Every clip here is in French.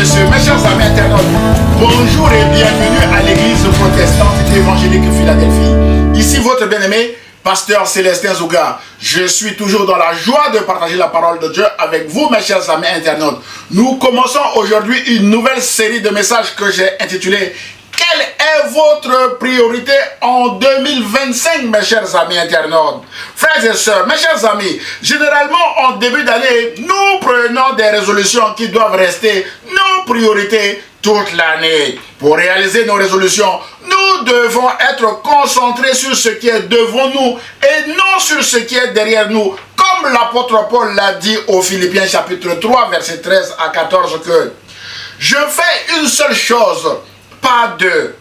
messieurs, mes chers amis internautes, bonjour et bienvenue à l'église protestante évangélique Philadelphie. Ici votre bien-aimé, pasteur Célestin Zouga. Je suis toujours dans la joie de partager la parole de Dieu avec vous, mes chers amis internautes. Nous commençons aujourd'hui une nouvelle série de messages que j'ai intitulé « Quelle est votre priorité en 2025, mes chers amis internautes ?» Frères et sœurs, mes chers amis, généralement en début d'année, nous prenons des résolutions qui doivent rester nos priorités toute l'année. Pour réaliser nos résolutions, nous devons être concentrés sur ce qui est devant nous et non sur ce qui est derrière nous. Comme l'apôtre Paul l'a dit aux Philippiens chapitre 3, versets 13 à 14 que « Je fais une seule chose, pas deux.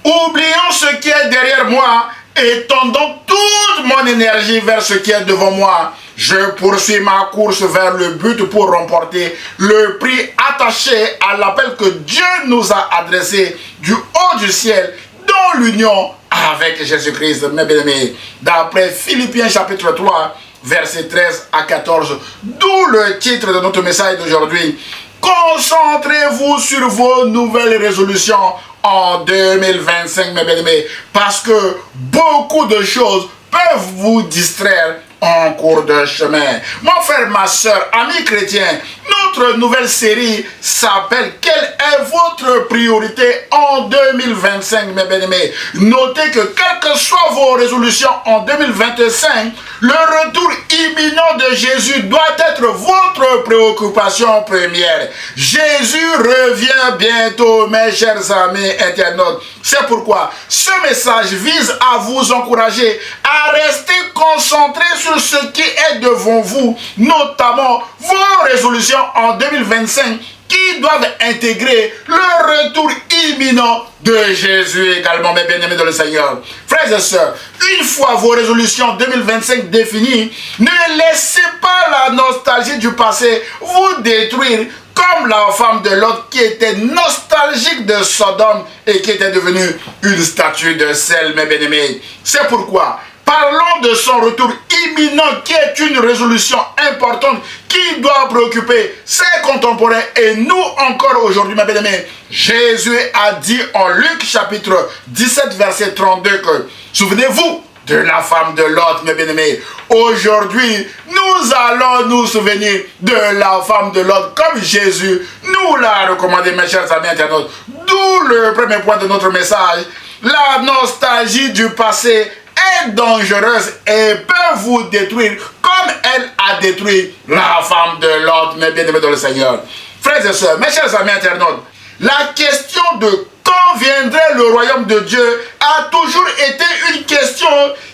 Oublions ce qui est derrière moi et tendons toute mon énergie vers ce qui est devant moi. Je poursuis ma course vers le but pour remporter le prix attaché à l'appel que Dieu nous a adressé du haut du ciel dans l'union avec Jésus-Christ, mes bien-aimés. » D'après Philippiens chapitre 3, versets 13 à 14, d'où le titre de notre message d'aujourd'hui. Concentrez-vous sur vos nouvelles résolutions en 2025, mes bien-aimés, parce que beaucoup de choses peuvent vous distraire en cours de chemin. Mon frère, ma soeur, amis chrétiens, notre nouvelle série s'appelle « Quelle est votre priorité en 2025, mes bien-aimés ?» Notez que quelles que soient vos résolutions en 2025, le retour imminent de Jésus doit être votre préoccupation première. Jésus revient bientôt, mes chers amis internautes. C'est pourquoi ce message vise à vous encourager à rester concentré sur ce qui est devant vous, notamment vos résolutions en 2025 qui doivent intégrer le retour imminent de Jésus également, mes bien-aimés dans le Seigneur. Frères et sœurs, une fois vos résolutions 2025 définies, ne laissez pas la nostalgie du passé vous détruire comme la femme de Lot qui était nostalgique de Sodome et qui était devenue une statue de sel, mes bien-aimés. C'est pourquoi parlons de son retour imminent qui est une résolution importante qui doit préoccuper ses contemporains et nous encore aujourd'hui, mes bien-aimés. Jésus a dit en Luc chapitre 17 verset 32 que souvenez-vous de la femme de Lot, mes bien-aimés. Aujourd'hui, nous allons nous souvenir de la femme de Lot comme Jésus nous l'a recommandé, mes chers amis internautes. D'où le premier point de notre message. La nostalgie du passé est dangereuse et peut vous détruire comme elle a détruit la femme de Lot, mes bien-aimés dans le Seigneur. Frères et sœurs, mes chers amis internautes, la question de quand viendrait le royaume de Dieu a toujours été une question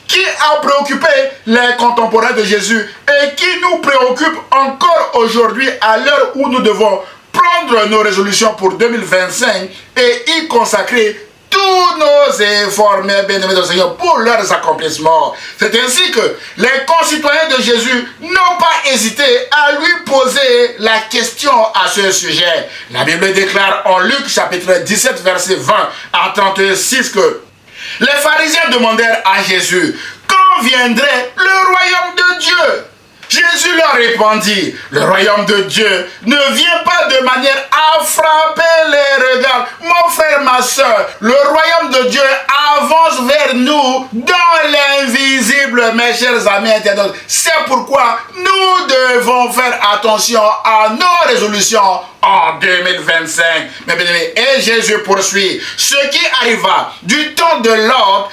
qui a préoccupé les contemporains de Jésus et qui nous préoccupe encore aujourd'hui à l'heure où nous devons prendre nos résolutions pour 2025 et y consacrer tous nos efforts, mes bien-aimés de Seigneur, pour leurs accomplissements. C'est ainsi que les concitoyens de Jésus n'ont pas hésité à lui poser la question à ce sujet. La Bible déclare en Luc chapitre 17 verset 20 à 36 que les pharisiens demandèrent à Jésus quand viendrait le royaume de Dieu. Jésus leur répondit, le royaume de Dieu ne vient pas de manière à frapper les regards. Mon frère, ma soeur, le royaume de Dieu avance vers nous dans l'invisible, mes chers amis internautes. C'est pourquoi nous devons faire attention à nos résolutions en 2025. Mes bien-aimés, et Jésus poursuit, ce qui arriva du temps de Lot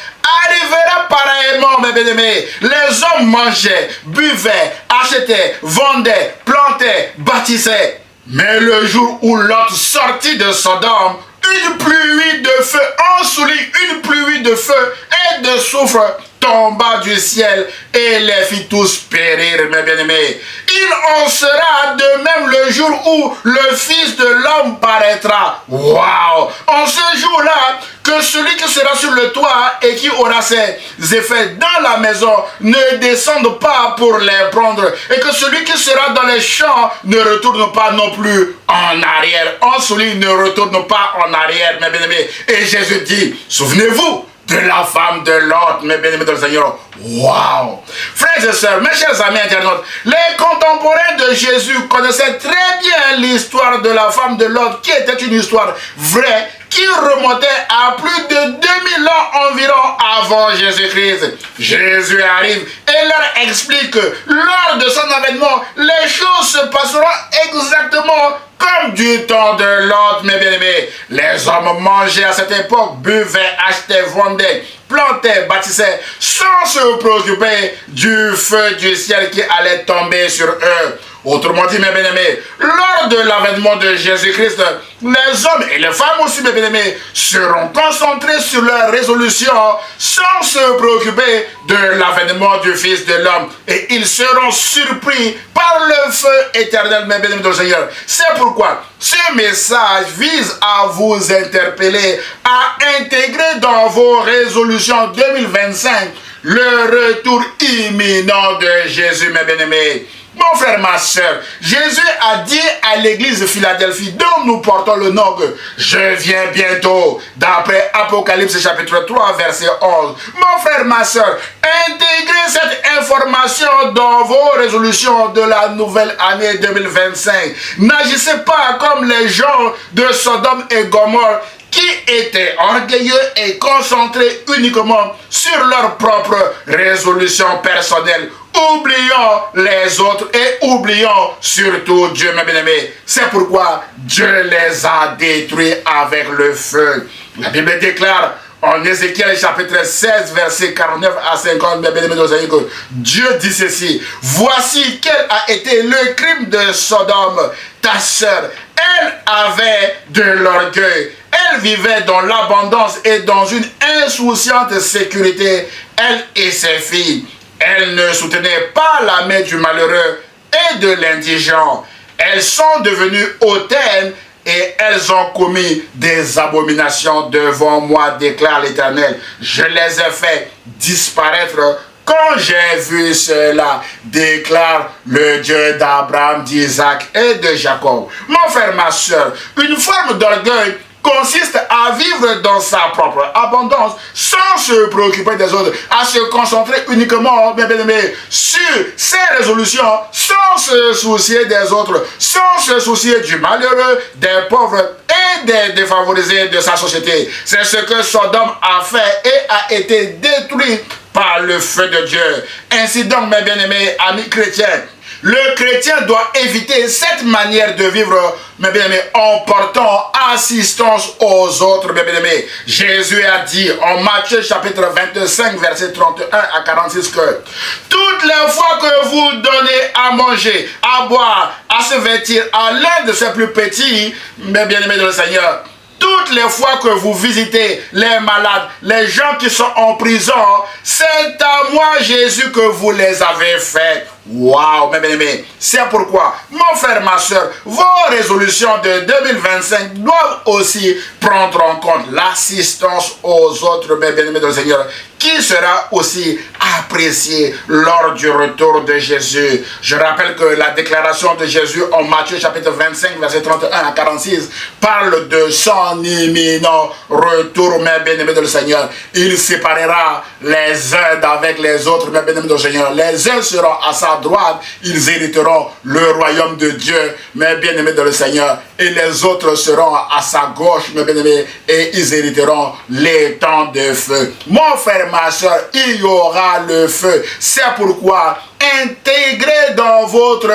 arrivera pareillement, mes bien-aimés. Les hommes mangeaient, buvaient, achetaient, vendaient, plantaient, bâtissaient. Mais le jour où Lot sortit de Sodome, une pluie de feu ensoleillée, une pluie de feu et de soufre tomba du ciel et les fit tous périr, mes bien-aimés. Il en sera de même le jour où le Fils de l'homme paraîtra. Waouh! En ce jour-là, que celui qui sera sur le toit et qui aura ses effets dans la maison ne descende pas pour les prendre, et que celui qui sera dans les champs ne retourne pas non plus en arrière. En celui ne retourne pas en arrière, mes bien-aimés. Et Jésus dit, souvenez-vous de la femme de Lot, mes bien-aimés dans le Seigneur. Waouh! Frères et sœurs, mes chers amis internautes, les contemporains de Jésus connaissaient très bien l'histoire de la femme de Lot, qui était une histoire vraie, qui remontait à plus de 2000 ans environ avant Jésus-Christ. Jésus arrive et leur explique que lors de son avènement, les choses se passeront exactement comme du temps de Lot, mes bien-aimés. Les hommes mangeaient à cette époque, buvaient, achetaient, vendaient, plantaient, bâtissaient, sans se préoccuper du feu du ciel qui allait tomber sur eux. Autrement dit, mes bien-aimés, lors de l'avènement de Jésus-Christ, les hommes et les femmes aussi, mes bien-aimés, seront concentrés sur leur résolution sans se préoccuper de l'avènement du Fils de l'homme. Et ils seront surpris par le feu éternel, mes bien-aimés de Seigneur. C'est pourquoi ce message vise à vous interpeller, à intégrer dans vos résolutions 2025 le retour imminent de Jésus, mes bien-aimés. Mon frère, ma soeur, Jésus a dit à l'église de Philadelphie, dont nous portons le nom que je viens bientôt, d'après Apocalypse chapitre 3, verset 11. Mon frère, ma soeur, intégrez cette information dans vos résolutions de la nouvelle année 2025. N'agissez pas comme les gens de Sodome et Gomorrhe, qui étaient orgueilleux et concentrés uniquement sur leurs propres résolutions personnelles, oubliant les autres et oubliant surtout Dieu, mes bien-aimés. C'est pourquoi Dieu les a détruits avec le feu. La Bible déclare en Ézéchiel chapitre 16, verset 49 à 50, mes bien-aimés, que Dieu dit ceci: voici quel a été le crime de Sodome, ta sœur. Elle avait de l'orgueil. Elle vivait dans l'abondance et dans une insouciante sécurité, elle et ses filles. Elle ne soutenait pas la main du malheureux et de l'indigent. Elles sont devenues hautaines et elles ont commis des abominations devant moi, déclare l'Éternel. Je les ai fait disparaître quand j'ai vu cela, déclare le Dieu d'Abraham, d'Isaac et de Jacob. Mon frère, ma soeur, une forme d'orgueil consiste à vivre dans sa propre abondance sans se préoccuper des autres, à se concentrer uniquement, bien aimé, sur ses résolutions, sans se soucier des autres, sans se soucier du malheureux, des pauvres et des défavorisés de sa société. C'est ce que Sodome a fait et a été détruit par le feu de Dieu. Ainsi donc, mes bien-aimés amis chrétiens, le chrétien doit éviter cette manière de vivre, mes bien-aimés, en portant assistance aux autres, mes bien-aimés. Jésus a dit en Matthieu chapitre 25, verset 31 à 46 que toutes les fois que vous donnez à manger, à boire, à se vêtir à l'un de ses plus petits, mes bien-aimés de le Seigneur, toutes les fois que vous visitez les malades, les gens qui sont en prison, c'est à moi, Jésus, que vous les avez fait. Waouh, mes bien-aimés. C'est pourquoi, mon frère, ma soeur, vos résolutions de 2025 doivent aussi prendre en compte l'assistance aux autres, mes bien-aimés de le Seigneur, qui sera aussi appréciée lors du retour de Jésus. Je rappelle que la déclaration de Jésus en Matthieu chapitre 25, verset 31 à 46, parle de son imminent retour, mes bien-aimés de le Seigneur. Il séparera les uns d'avec les autres, mes bien-aimés de le Seigneur. Les uns seront à sa droite, ils hériteront le royaume de Dieu, mes bien-aimés de le Seigneur, et les autres seront à sa gauche, mes bien-aimés, et ils hériteront les temps de feu. Mon frère, ma soeur, il y aura le feu. C'est pourquoi intégrez dans votre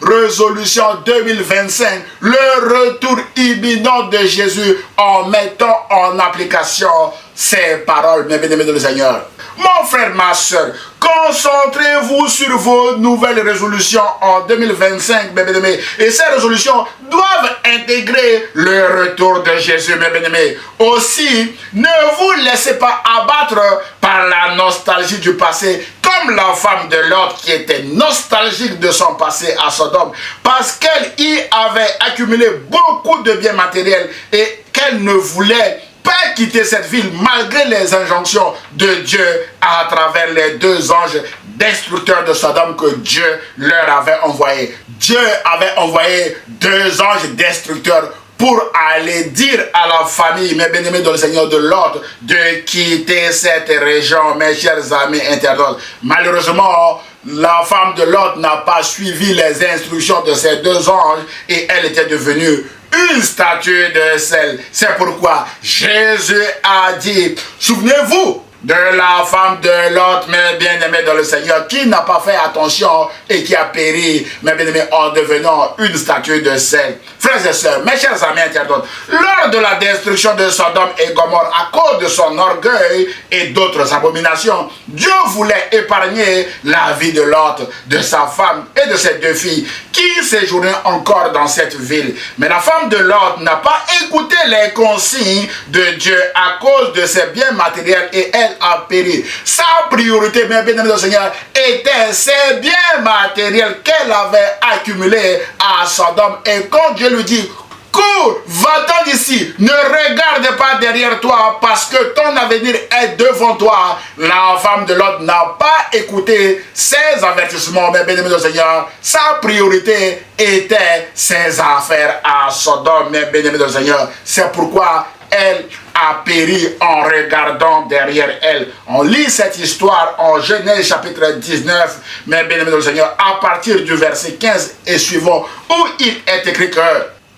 résolution 2025 le retour imminent de Jésus en mettant en application ces paroles, mes bien-aimés de le Seigneur. Mon frère, ma soeur, concentrez-vous sur vos nouvelles résolutions en 2025, mes bien-aimés. Et ces résolutions doivent intégrer le retour de Jésus, mes bien-aimés. Aussi, ne vous laissez pas abattre par la nostalgie du passé, comme la femme de Lot qui était nostalgique de son passé à Sodome, parce qu'elle y avait accumulé beaucoup de biens matériels et qu'elle ne voulait pas quitter cette ville malgré les injonctions de Dieu à travers les deux anges destructeurs de Sodome que Dieu leur avait envoyés. Dieu avait envoyé deux anges destructeurs pour aller dire à la famille, mes bien-aimés dans le Seigneur, de Lot, de quitter cette région, mes chers amis internautes. Malheureusement, la femme de Lot n'a pas suivi les instructions de ces deux anges et elle était devenue une statue de sel. C'est pourquoi Jésus a dit, souvenez-vous de la femme de Lot, mes bien-aimés dans le Seigneur, qui n'a pas fait attention et qui a péri, mes bien-aimés, en devenant une statue de sel. Frères et sœurs, mes chers amis internautes, lors de la destruction de Sodome et Gomorrhe, à cause de son orgueil et d'autres abominations, Dieu voulait épargner la vie de Lot, de sa femme et de ses deux filles, qui séjournaient encore dans cette ville. Mais la femme de Lot n'a pas écouté les consignes de Dieu à cause de ses biens matériels et elle a péri. Sa priorité, mes bien-aimés du Seigneur, était ses biens matériels qu'elle avait accumulés à Sodome. Et quand Dieu lui dit, cours, va-t'en d'ici, ne regarde pas derrière toi parce que ton avenir est devant toi. La femme de Lot n'a pas écouté ses avertissements, mes bien-aimés du Seigneur. Sa priorité était ses affaires à Sodome, mes bien-aimés du Seigneur. C'est pourquoi elle a péri en regardant derrière elle. On lit cette histoire en Genèse chapitre 19, mes bien-aimés du Seigneur, à partir du verset 15 et suivant, où il est écrit que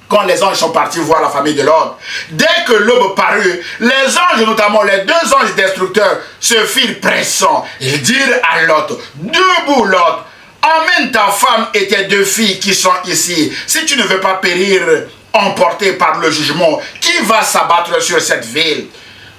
quand les anges sont partis voir la famille de Lot, dès que l'aube parut, les anges, notamment les deux anges destructeurs, se firent pressants. Ils dirent à Lot, debout Lot, emmène ta femme et tes deux filles qui sont ici. Si tu ne veux pas périr emporté par le jugement, qui va s'abattre sur cette ville?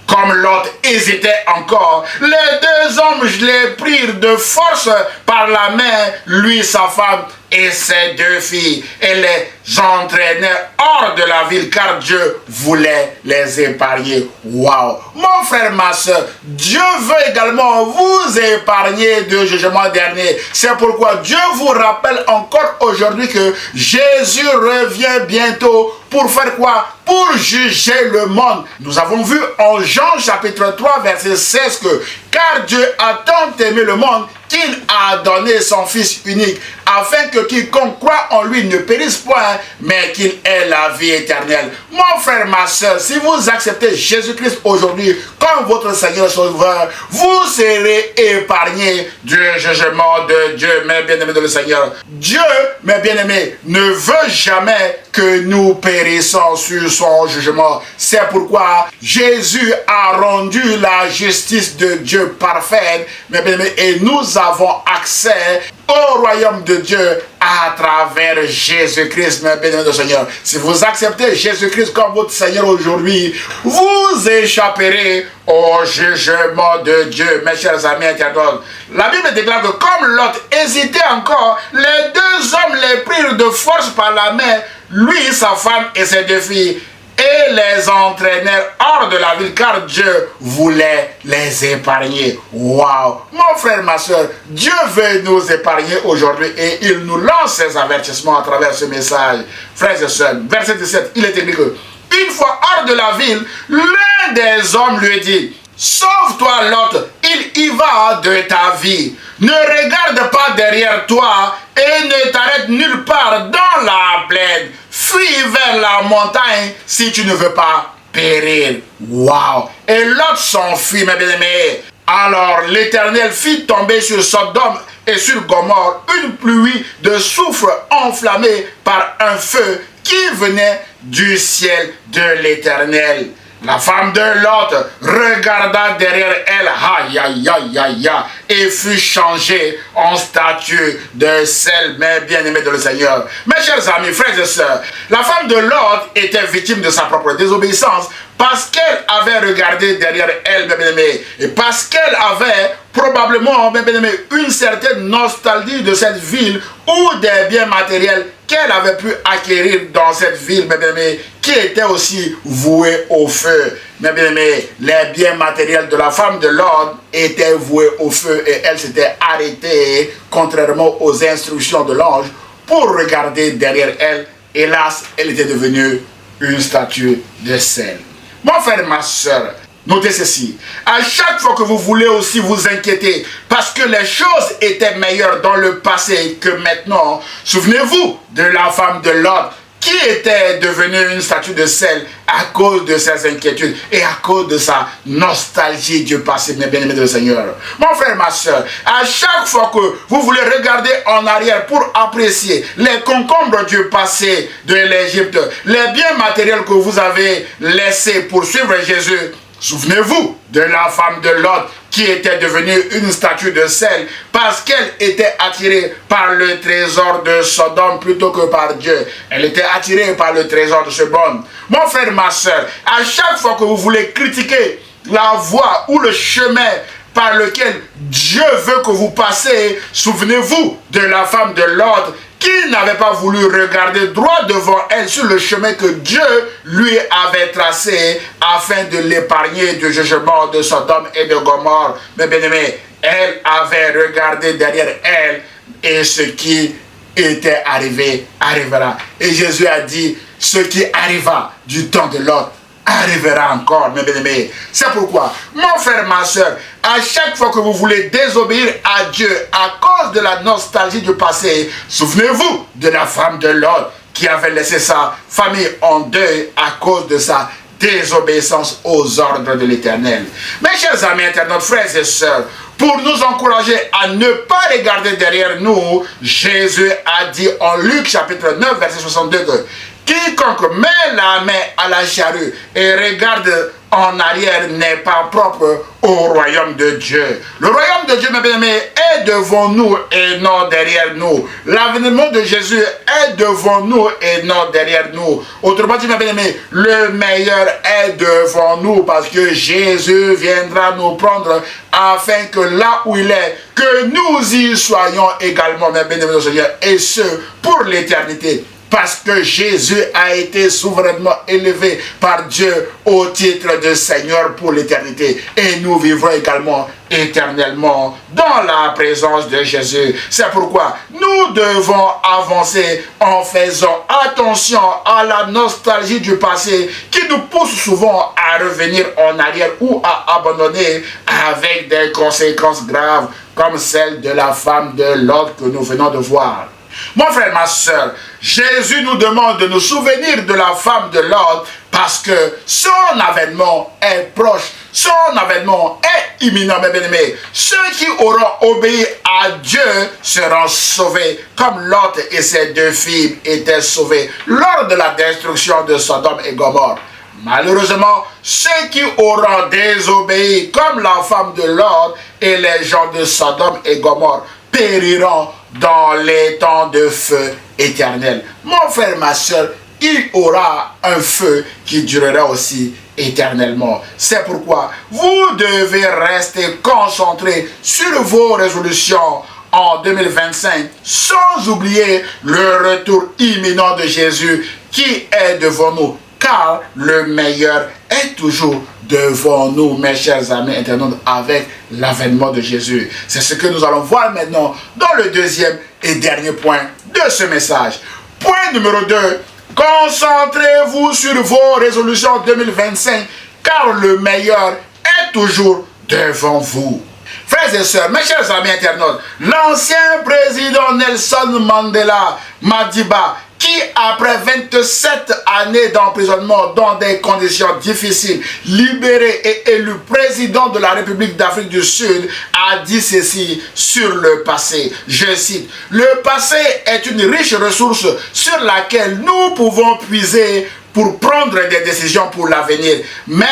Comme Lot hésitait encore, les deux hommes les prirent de force par la main, lui, sa femme et ses deux filles, et les entraînèrent hors de la ville, car Dieu voulait les épargner. Waouh! Mon frère, ma soeur, Dieu veut également vous épargner du jugement dernier. C'est pourquoi Dieu vous rappelle encore aujourd'hui que Jésus revient bientôt pour faire quoi? Pour juger le monde. Nous avons vu en Jean chapitre 3 verset 16 que car Dieu a tant aimé le monde qu'il a donné son Fils unique, afin que quiconque croit en lui ne périsse point, mais qu'il ait la vie éternelle. Mon frère, ma soeur, si vous acceptez Jésus-Christ aujourd'hui comme votre Seigneur Sauveur, vous serez épargné du jugement de Dieu, mes bien-aimés de le Seigneur. Dieu, mes bien-aimés, ne veut jamais que nous périssons sur son jugement. C'est pourquoi Jésus a rendu la justice de Dieu parfaite, mes bien-aimés, et nous avons accès au royaume de Dieu à travers Jésus-Christ, mes bien-aimés du Seigneur. Si vous acceptez Jésus-Christ comme votre Seigneur aujourd'hui, vous échapperez au jugement de Dieu, mes chers amis internautes. La Bible déclare que comme Lot hésitait encore, les deux hommes les prirent de force par la main, lui, sa femme et ses deux filles, et les entraînèrent hors de la ville, car Dieu voulait les épargner. Waouh! Mon frère, ma soeur, Dieu veut nous épargner aujourd'hui et il nous lance ses avertissements à travers ce message. Frères et sœurs, verset 17, il est écrit que une fois hors de la ville, l'un des hommes lui dit, sauve-toi Lot, il y va de ta vie. Ne regarde pas derrière toi et ne t'arrête nulle part dans la plaine. Fuis vers la montagne si tu ne veux pas périr. Waouh! Et Lot s'enfuit, mes bien-aimés. Alors l'Éternel fit tomber sur Sodome et sur Gomorrhe une pluie de soufre enflammée par un feu qui venait du ciel de l'Éternel. La femme de Lot regarda derrière elle, aïe, aïe, aïe, aïe, aïe, et fut changée en statue de sel, mes bien-aimés de le Seigneur. Mes chers amis, frères et sœurs, la femme de Lot était victime de sa propre désobéissance parce qu'elle avait regardé derrière elle, mes bien-aimés, et parce qu'elle avait probablement, mes bien-aimés, une certaine nostalgie de cette ville ou des biens matériels qu'elle avait pu acquérir dans cette ville, mes bien-aimés, qui était aussi vouée au feu. Mes bien-aimés, les biens matériels de la femme de Lot étaient voués au feu et elle s'était arrêtée, contrairement aux instructions de l'ange, pour regarder derrière elle. Hélas, elle était devenue une statue de sel. Mon frère, ma soeur, notez ceci. À chaque fois que vous voulez aussi vous inquiéter parce que les choses étaient meilleures dans le passé que maintenant, souvenez-vous de la femme de Lot qui qui était devenu une statue de sel à cause de ses inquiétudes et à cause de sa nostalgie du passé, mes bien-aimés de Seigneur. Mon frère, ma soeur, à chaque fois que vous voulez regarder en arrière pour apprécier les concombres du passé de l'Égypte, les biens matériels que vous avez laissés pour suivre Jésus, souvenez-vous de la femme de Lot qui était devenue une statue de sel parce qu'elle était attirée par le trésor de Sodome plutôt que par Dieu. Elle était attirée par le trésor de Sodome. Mon frère, ma soeur, à chaque fois que vous voulez critiquer la voie ou le chemin par lequel Dieu veut que vous passez, souvenez-vous de la femme de Lot qui n'avait pas voulu regarder droit devant elle sur le chemin que Dieu lui avait tracé afin de l'épargner du jugement de Sodome et de Gomorrhe. Mais bien aimé, elle avait regardé derrière elle et ce qui était arrivé arrivera. Et Jésus a dit, ce qui arriva du temps de Lot arrivera encore, mes bien-aimés. C'est pourquoi, mon frère, ma soeur, à chaque fois que vous voulez désobéir à Dieu à cause de la nostalgie du passé, souvenez-vous de la femme de Lot qui avait laissé sa famille en deuil à cause de sa désobéissance aux ordres de l'Éternel. Mes chers amis internautes, frères et sœurs, pour nous encourager à ne pas regarder derrière nous, Jésus a dit en Luc chapitre 9, verset 62 que quiconque met la main à la charrue et regarde en arrière n'est pas propre au royaume de Dieu. Le royaume de Dieu, mes bien-aimés, est devant nous et non derrière nous. L'avènement de Jésus est devant nous et non derrière nous. Autrement dit, mes bien-aimés, le meilleur est devant nous parce que Jésus viendra nous prendre afin que là où il est, que nous y soyons également, mes bien-aimés, Seigneur, et ce, pour l'éternité. Parce que Jésus a été souverainement élevé par Dieu au titre de Seigneur pour l'éternité. Et nous vivrons également éternellement dans la présence de Jésus. C'est pourquoi nous devons avancer en faisant attention à la nostalgie du passé qui nous pousse souvent à revenir en arrière ou à abandonner avec des conséquences graves comme celle de la femme de Lot que nous venons de voir. Mon frère, ma soeur, Jésus nous demande de nous souvenir de la femme de Lot parce que son avènement est proche, son avènement est imminent, mes bien-aimés. Ceux qui auront obéi à Dieu seront sauvés, comme Lot et ses deux filles étaient sauvés lors de la destruction de Sodome et Gomorrhe. Malheureusement, ceux qui auront désobéi, comme la femme de Lot et les gens de Sodome et Gomorrhe, périront dans les temps de feu éternel. Mon frère, ma soeur, il aura un feu qui durera aussi éternellement. C'est pourquoi vous devez rester concentré sur vos résolutions en 2025, sans oublier le retour imminent de Jésus qui est devant nous, car le meilleur est toujours devant nous, mes chers amis internautes, avec l'avènement de Jésus. C'est ce que nous allons voir maintenant dans le deuxième et dernier point de ce message. Point numéro 2, concentrez-vous sur vos résolutions 2025, car le meilleur est toujours devant vous. Frères et sœurs, mes chers amis internautes, l'ancien président Nelson Mandela Madiba, qui après 27 années d'emprisonnement dans des conditions difficiles, libéré et élu président de la République d'Afrique du Sud, a dit ceci sur le passé. Je cite, « Le passé est une riche ressource sur laquelle nous pouvons puiser pour prendre des décisions pour l'avenir. Mais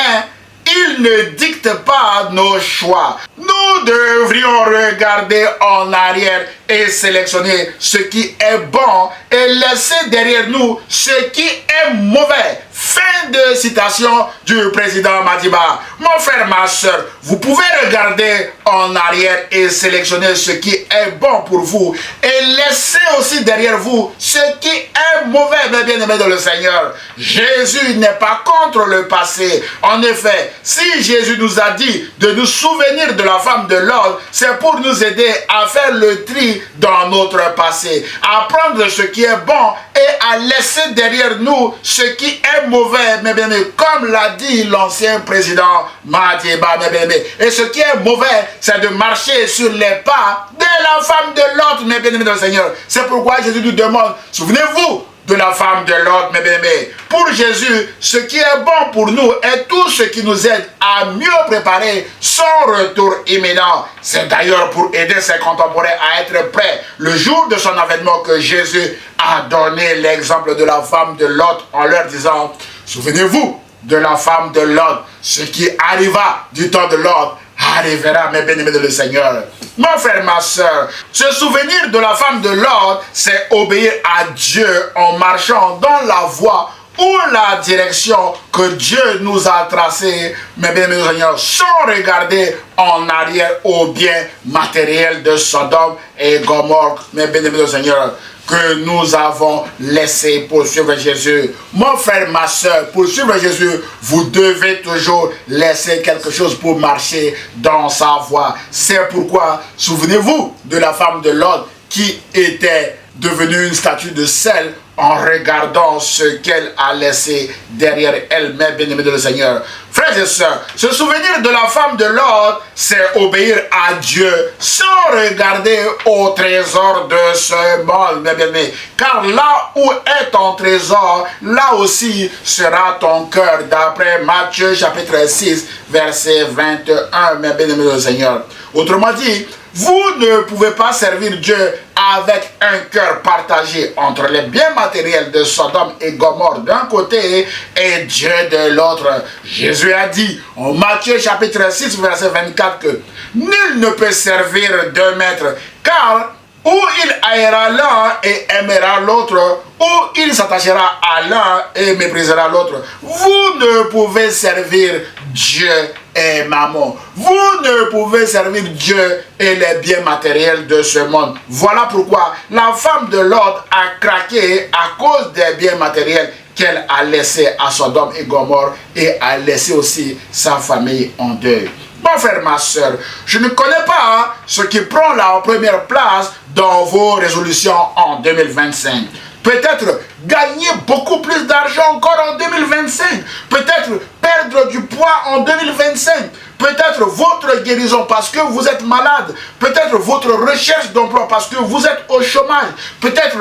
il ne dicte pas nos choix. Nous devrions regarder en arrière et sélectionner ce qui est bon et laisser derrière nous ce qui est mauvais. » Fin de citation du président Madiba. Mon frère, ma soeur, vous pouvez regarder en arrière et sélectionner ce qui est bon pour vous et laisser aussi derrière vous ce qui est mauvais, mes bien-aimés dans le Seigneur. Jésus n'est pas contre le passé. En effet, si Jésus nous a dit de nous souvenir de la femme de Lot, c'est pour nous aider à faire le tri dans notre passé, à prendre ce qui est bon et à laisser derrière nous ce qui est mauvais, mes bien-aimés, comme l'a dit l'ancien président Madiba, mes bien-aimés. Et ce qui est mauvais, c'est de marcher sur les pas de la femme de Lot, mes bien-aimés dans le Seigneur. C'est pourquoi Jésus nous demande, souvenez-vous de la femme de Lot, mes bien-aimés. Pour Jésus, ce qui est bon pour nous est tout ce qui nous aide à mieux préparer son retour imminent. C'est d'ailleurs pour aider ses contemporains à être prêts le jour de son avènement que Jésus a donné l'exemple de la femme de Lot en leur disant, souvenez-vous de la femme de Lot, ce qui arriva du temps de Lot arrivera, mes bien-aimés de le Seigneur. Mon frère, ma soeur, se souvenir de la femme de Lot, c'est obéir à Dieu en marchant dans la voie ou la direction que Dieu nous a tracée, mes bien-aimés de le Seigneur, sans regarder en arrière au bien matériel de Sodome et Gomorrhe, mes bien-aimés de le Seigneur, que nous avons laissé pour suivre Jésus. Mon frère, ma soeur, pour suivre Jésus, vous devez toujours laisser quelque chose pour marcher dans sa voie. C'est pourquoi, souvenez-vous de la femme de Lot qui était devenue une statue de sel en regardant ce qu'elle a laissé derrière elle-même, bien-aimée de le Seigneur. Frères et sœurs, se souvenir de la femme de Lot, c'est obéir à Dieu sans regarder au trésor de ce monde, mes bien-aimés. Car là où est ton trésor, là aussi sera ton cœur, d'après Matthieu chapitre 6, verset 21, mes bien-aimés de le Seigneur. Autrement dit, vous ne pouvez pas servir Dieu avec un cœur partagé entre les biens matériels de Sodome et Gomorrhe d'un côté et Dieu de l'autre. Jésus a dit en Matthieu chapitre 6 verset 24 que nul ne peut servir deux maîtres, car ou il haïra l'un et aimera l'autre, ou il s'attachera à l'un et méprisera l'autre. Vous ne pouvez servir Dieu et Mammon. Vous ne pouvez servir Dieu et les biens matériels de ce monde. Voilà pourquoi la femme de Lot a craqué à cause des biens matériels qu'elle a laissés à Sodome et Gomorrhe et a laissé aussi sa famille en deuil. Mon frère, ma soeur, je ne connais pas ce qui prend la première place dans vos résolutions en 2025. Peut-être gagner beaucoup plus d'argent encore en 2025. Peut-être perdre du poids en 2025. Peut-être votre guérison parce que vous êtes malade. Peut-être votre recherche d'emploi parce que vous êtes au chômage. Peut-être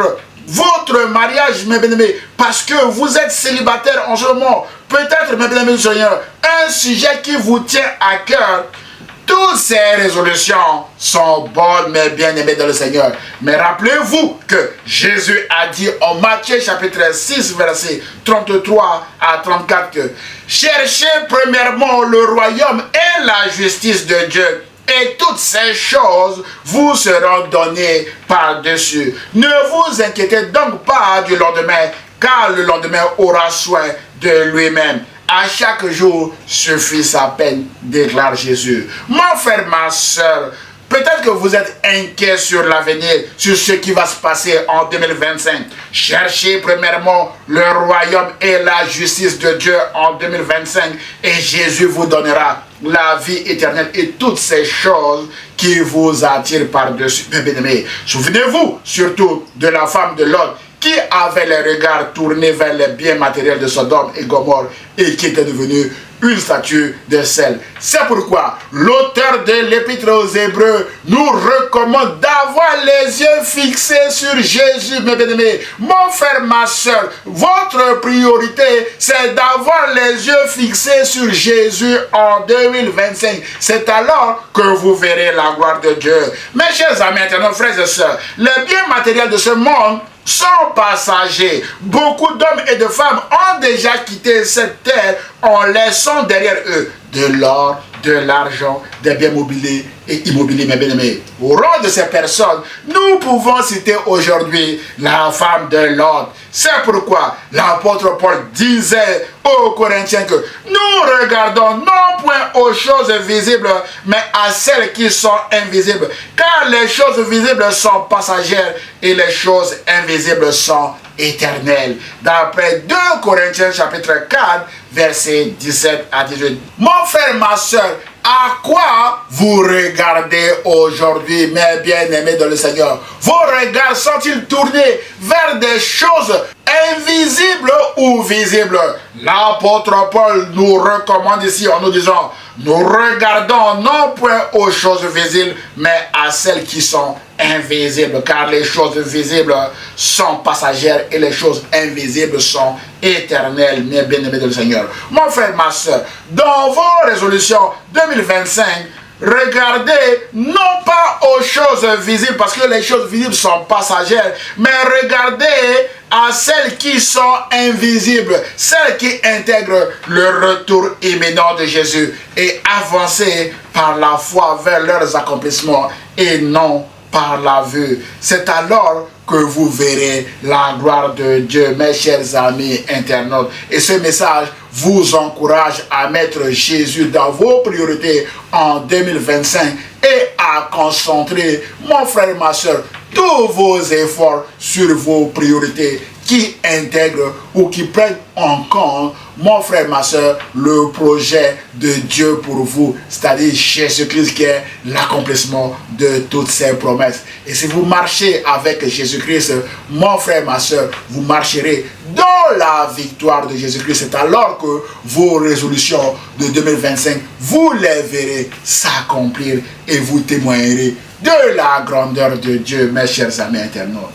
votre mariage, mes bien-aimés, parce que vous êtes célibataire en ce moment. Peut-être, mes bien-aimés du Seigneur, un sujet qui vous tient à cœur. Toutes ces résolutions sont bonnes, mes bien-aimés dans le Seigneur. Mais rappelez-vous que Jésus a dit en Matthieu chapitre 6, verset 33 à 34 que cherchez premièrement le royaume et la justice de Dieu, et toutes ces choses vous seront données par-dessus. Ne vous inquiétez donc pas du lendemain, car le lendemain aura soin de lui-même. À chaque jour suffit sa peine, déclare Jésus. Mon frère, ma soeur, peut-être que vous êtes inquiet sur l'avenir, sur ce qui va se passer en 2025. Cherchez premièrement le royaume et la justice de Dieu en 2025 et Jésus vous donnera la vie éternelle et toutes ces choses qui vous attirent par-dessus. Bien-aimés, souvenez-vous surtout de la femme de Lot qui avait les regards tournés vers les biens matériels de Sodome et Gomorrhe et qui était devenue une statue de sel. C'est pourquoi l'auteur de l'Épître aux Hébreux nous recommande d'avoir les yeux fixés sur Jésus, mes bien-aimés. Mon frère, ma soeur, votre priorité, c'est d'avoir les yeux fixés sur Jésus en 2025. C'est alors que vous verrez la gloire de Dieu. Mes chers amis, nos frères et sœurs, les biens matériels de ce monde sont passagers. Beaucoup d'hommes et de femmes ont déjà quitté cette terre en laissant derrière eux de l'or, de l'argent, des biens mobiliers et immobiliers, mes bien-aimés. Au rang de ces personnes, nous pouvons citer aujourd'hui la femme de Lot. C'est pourquoi l'apôtre Paul disait aux Corinthiens que nous regardons non point aux choses visibles, mais à celles qui sont invisibles. Car les choses visibles sont passagères et les choses invisibles sont éternelles. D'après 2 Corinthiens chapitre 4, versets 17 à 18. Mon frère, ma soeur, à quoi vous regardez aujourd'hui, mes bien-aimés dans le Seigneur? Vos regards sont-ils tournés vers des choses invisible ou visible. L'apôtre Paul nous recommande ici en nous disant, nous regardons non point aux choses visibles, mais à celles qui sont invisibles, car les choses visibles sont passagères et les choses invisibles sont éternelles, mes bien-aimés de le Seigneur. Mon frère, ma soeur, dans vos résolutions 2025, regardez non pas aux choses visibles, parce que les choses visibles sont passagères, mais regardez à celles qui sont invisibles, celles qui intègrent le retour imminent de Jésus, et avancez par la foi vers leurs accomplissements et non par la vue. C'est alors que vous verrez la gloire de Dieu, mes chers amis internautes. Et ce message vous encourage à mettre Jésus dans vos priorités en 2025 et à concentrer, mon frère et ma soeur, tous vos efforts sur vos priorités qui intègrent ou qui prennent en compte, mon frère, ma soeur, le projet de Dieu pour vous, c'est-à-dire Jésus-Christ qui est l'accomplissement de toutes ses promesses. Et si vous marchez avec Jésus-Christ, mon frère, ma soeur, vous marcherez dans la victoire de Jésus-Christ. C'est alors que vos résolutions de 2025, vous les verrez s'accomplir et vous témoignerez de la grandeur de Dieu, mes chers amis internautes.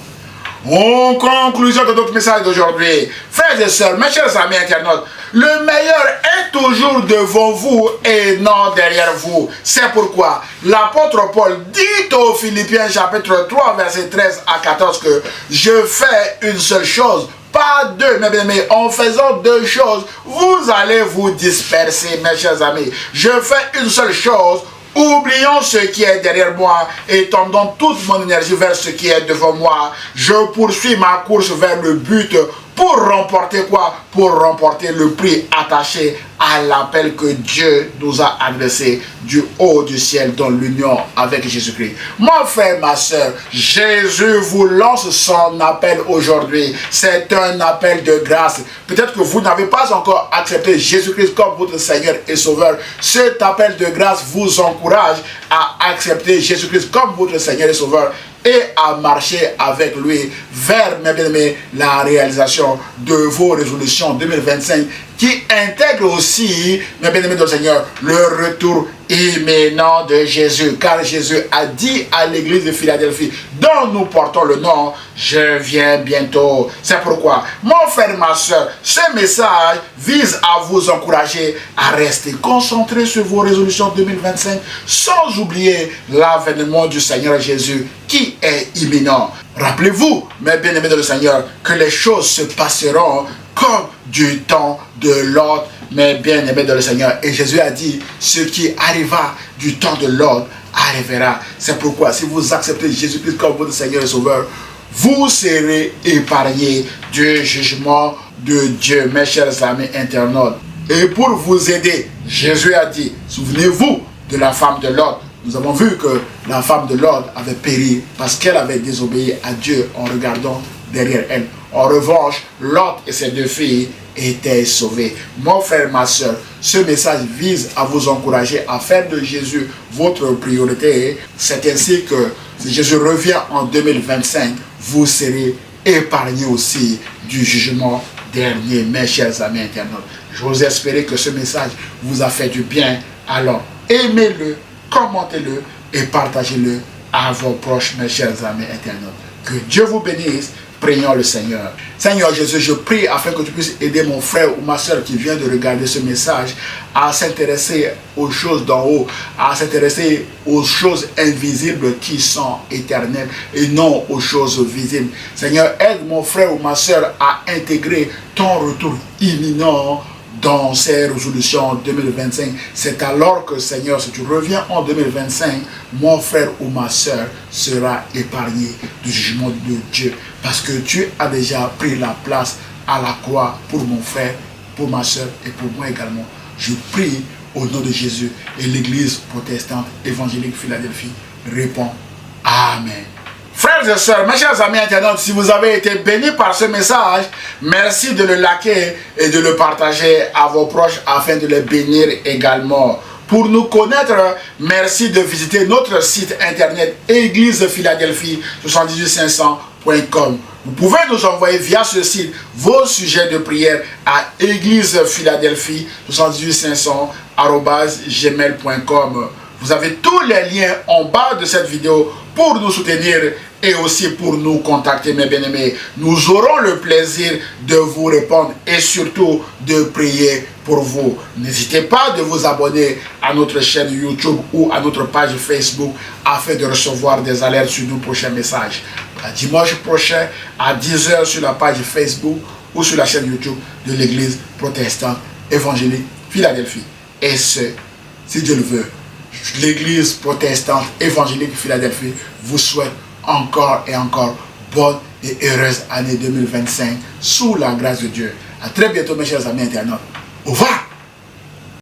En conclusion de notre message d'aujourd'hui, frères et sœurs, mes chers amis internautes, le meilleur est toujours devant vous et non derrière vous. C'est pourquoi l'apôtre Paul dit aux Philippiens chapitre 3 verset 13 à 14 que je fais une seule chose, pas deux, mais en faisant deux choses, vous allez vous disperser, mes chers amis. Je fais une seule chose, oublions ce qui est derrière moi et tendons toute mon énergie vers ce qui est devant moi. Je poursuis ma course vers le but pour remporter quoi? Pour remporter le prix attaché à l'appel que Dieu nous a adressé du haut du ciel dans l'union avec Jésus-Christ. Mon frère, ma soeur, Jésus vous lance son appel aujourd'hui. C'est un appel de grâce. Peut-être que vous n'avez pas encore accepté Jésus-Christ comme votre Seigneur et Sauveur. Cet appel de grâce vous encourage à accepter Jésus-Christ comme votre Seigneur et Sauveur et à marcher avec lui vers, mes bien-aimés, la réalisation de vos résolutions 2025 qui intègre aussi, mes bien-aimés dans le Seigneur, le retour imminent de Jésus. Car Jésus a dit à l'église de Philadelphie, dont nous portons le nom, je viens bientôt. C'est pourquoi, mon frère, ma soeur, ce message vise à vous encourager à rester concentré sur vos résolutions 2025 sans oublier l'avènement du Seigneur Jésus qui est imminent. Rappelez-vous, mes bien-aimés dans le Seigneur, que les choses se passeront comme du temps de Lot, mes bien-aimés dans le Seigneur. Et Jésus a dit, ce qui arriva du temps de Lot arrivera. C'est pourquoi, si vous acceptez Jésus-Christ comme votre Seigneur et Sauveur, vous serez épargnés du jugement de Dieu, mes chers amis internautes. Et pour vous aider, Jésus a dit, souvenez-vous de la femme de Lot. Nous avons vu que la femme de Lot avait péri parce qu'elle avait désobéi à Dieu en regardant derrière elle. En revanche, Lot et ses deux filles étaient sauvés. Mon frère, ma soeur, ce message vise à vous encourager à faire de Jésus votre priorité. C'est ainsi que si Jésus revient en 2025, vous serez épargnés aussi du jugement dernier, mes chers amis internautes. Je vous espère que ce message vous a fait du bien. Alors, aimez-le, commentez-le et partagez-le à vos proches, mes chers amis internautes. Que Dieu vous bénisse. Prions le Seigneur. Seigneur Jésus, je prie afin que tu puisses aider mon frère ou ma soeur qui vient de regarder ce message à s'intéresser aux choses d'en haut, à s'intéresser aux choses invisibles qui sont éternelles et non aux choses visibles. Seigneur, aide mon frère ou ma soeur à intégrer ton retour imminent dans ces résolutions 2025. C'est alors que, Seigneur, si tu reviens en 2025, mon frère ou ma soeur sera épargné du jugement de Dieu. Parce que tu as déjà pris la place à la croix pour mon frère, pour ma soeur et pour moi également. Je prie au nom de Jésus et l'Église protestante évangélique Philadelphie répond Amen. Frères et sœurs, mes chers amis internautes, si vous avez été bénis par ce message, merci de le liker et de le partager à vos proches afin de les bénir également. Pour nous connaître, merci de visiter notre site internet Église Philadelphie 78 500 gmail.com. Vous pouvez nous envoyer via ce site vos sujets de prière à Église Philadelphie 78500@gmail.com. Vous avez tous les liens en bas de cette vidéo pour nous soutenir et aussi pour nous contacter, mes bien-aimés. Nous aurons le plaisir de vous répondre et surtout de prier pour vous. N'hésitez pas de vous abonner à notre chaîne YouTube ou à notre page Facebook afin de recevoir des alertes sur nos prochains messages. Dimanche prochain à 10 h sur la page Facebook ou sur la chaîne YouTube de l'Église protestante évangélique Philadelphie. Et ce, si Dieu le veut, l'Église protestante évangélique Philadelphie vous souhaite encore et encore bonne et heureuse année 2025 sous la grâce de Dieu. À très bientôt mes chers amis internautes. Au revoir.